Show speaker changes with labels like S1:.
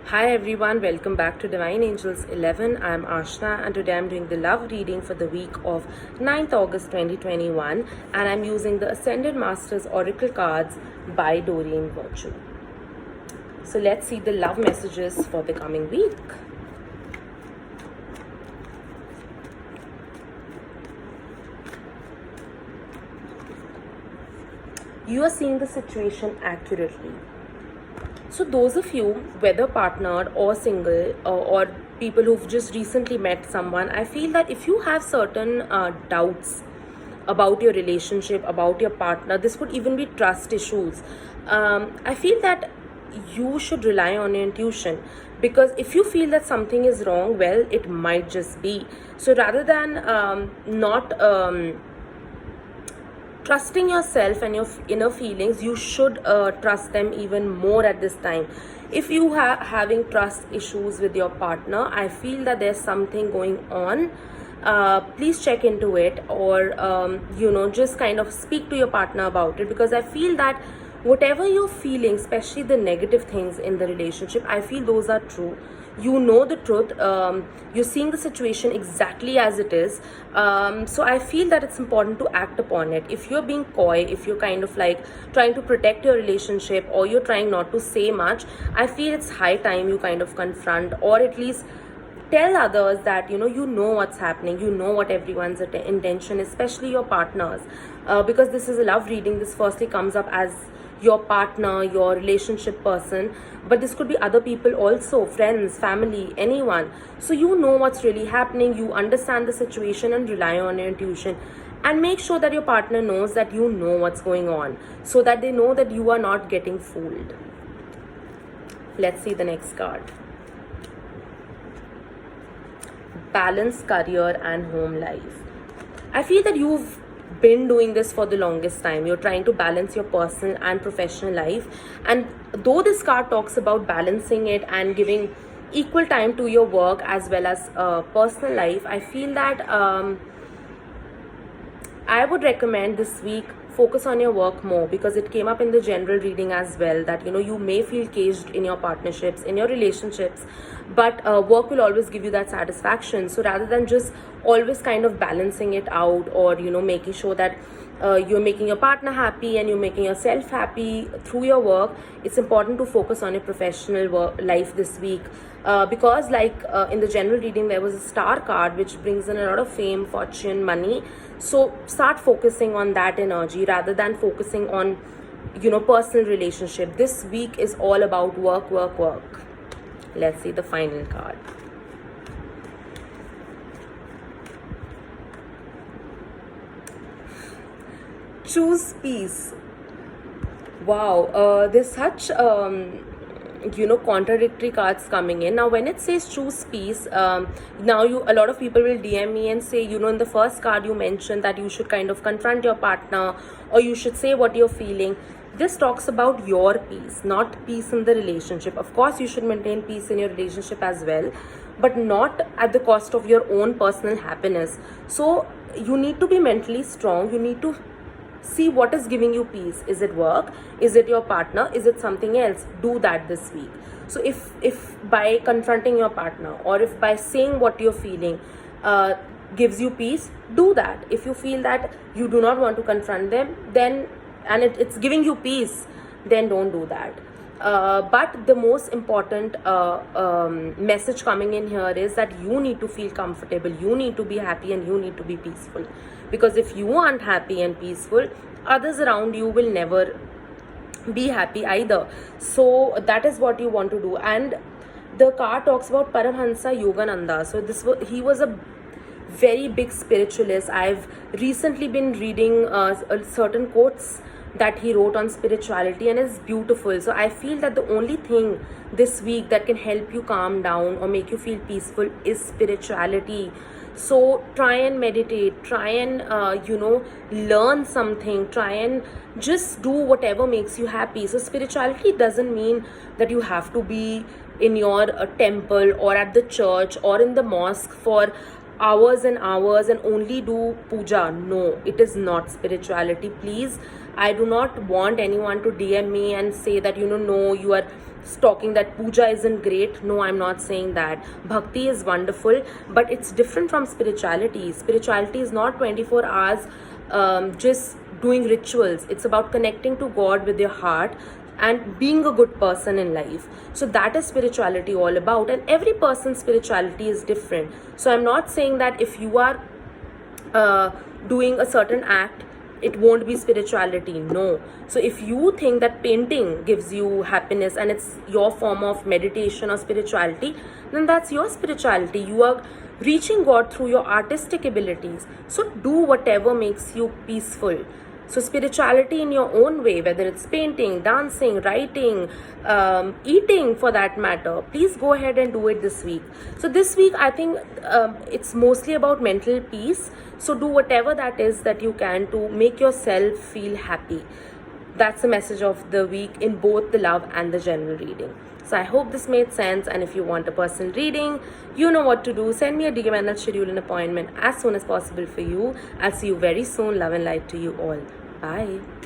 S1: Hi everyone, welcome back to Divine Angels 11. I'm Ashna and today I'm doing the love reading for the week of 9th August 2021 and I'm using the Ascended Masters Oracle cards by Doreen Virtue. So let's see the love messages for the coming week. You are seeing the situation accurately. So those of you, whether partnered or single or people who've just recently met someone, I feel that if you have certain doubts about your relationship, about your partner, this could even be trust issues. I feel that you should rely on your intuition, because if you feel that something is wrong, well, it might just be. So rather than not trusting yourself and your inner feelings, you should trust them even more at this time. If you are having trust issues with your partner, I feel that there's something going on. Please check into it, or just kind of speak to your partner about it, because I feel that whatever you're feeling, especially the negative things in the relationship, I feel those are true. You know the truth. You're seeing the situation exactly as it is. So I feel that it's important to act upon it. If you're being coy, if you're kind of like trying to protect your relationship, or you're trying not to say much, I feel it's high time you kind of confront, or at least tell others that you know what's happening, you know what everyone's intention, especially your partners, because this is a love reading. This firstly comes up as your partner, your relationship person, but this could be other people also, friends, family, anyone. So you know what's really happening, you understand the situation, and rely on your intuition, and make sure that your partner knows that you know what's going on, so that they know that you are not getting fooled. Let's see the next card. Balance career and home life. I feel that you've been doing this for the longest time. You're trying to balance your personal and professional life, and though this card talks about balancing it and giving equal time to your work as well as personal life, I feel that I would recommend this week focus on your work more, because it came up in the general reading as well that you may feel caged in your partnerships, in your relationships, but work will always give you that satisfaction. So rather than just always kind of balancing it out, or making sure that you're making your partner happy and you're making yourself happy through your work, it's important to focus on your professional life this week, because in the general reading there was a star card which brings in a lot of fame, fortune, money. So start focusing on that energy rather than focusing on personal relationship. This week is all about work. Let's see the final card. Choose peace. Wow, there's such contradictory cards coming in. Now when it says choose peace, now a lot of people will DM me and say, in the first card you mentioned that you should kind of confront your partner, or you should say what you're feeling. This talks about your peace, not peace in the relationship. Of course you should maintain peace in your relationship as well, but not at the cost of your own personal happiness. So you need to be mentally strong. You need to see what is giving you peace. Is it work? Is it your partner? Is it something else? Do that this week. So if by confronting your partner, or if by saying what you're feeling gives you peace, do that. If you feel that you do not want to confront them, then and it's giving you peace, then don't do that. But the most important message coming in here is that you need to feel comfortable, you need to be happy, and you need to be peaceful. Because if you aren't happy and peaceful, others around you will never be happy either. So that is what you want to do. And the card talks about Paramhansa Yogananda. So he was a very big spiritualist. I've recently been reading certain quotes that he wrote on spirituality, and it's beautiful. So I feel that the only thing this week that can help you calm down or make you feel peaceful is spirituality. So try and meditate, try and learn something, try and just do whatever makes you happy. So spirituality doesn't mean that you have to be in your temple or at the church or in the mosque for hours and hours and only do puja. No, it is not spirituality. Please, I do not want anyone to DM me and say that no, you are talking that puja isn't great. No, I'm not saying that. Bhakti is wonderful, but it's different from spirituality. Spirituality is not 24 hours just doing rituals. It's about connecting to God with your heart and being a good person in life. So that is spirituality all about, and every person's spirituality is different. So I'm not saying that if you are doing a certain act, it won't be spirituality. No. So if you think that painting gives you happiness and it's your form of meditation or spirituality, then that's your spirituality. You are reaching God through your artistic abilities. So do whatever makes you peaceful. So spirituality in your own way, whether it's painting, dancing, writing, eating for that matter, please go ahead and do it this week. So this week, I think it's mostly about mental peace. So do whatever that is that you can to make yourself feel happy. That's the message of the week in both the love and the general reading. So I hope this made sense, and if you want a personal reading, you know what to do. Send me a DM and I'll schedule an appointment as soon as possible for you. I'll see you very soon. Love and light to you all. Bye.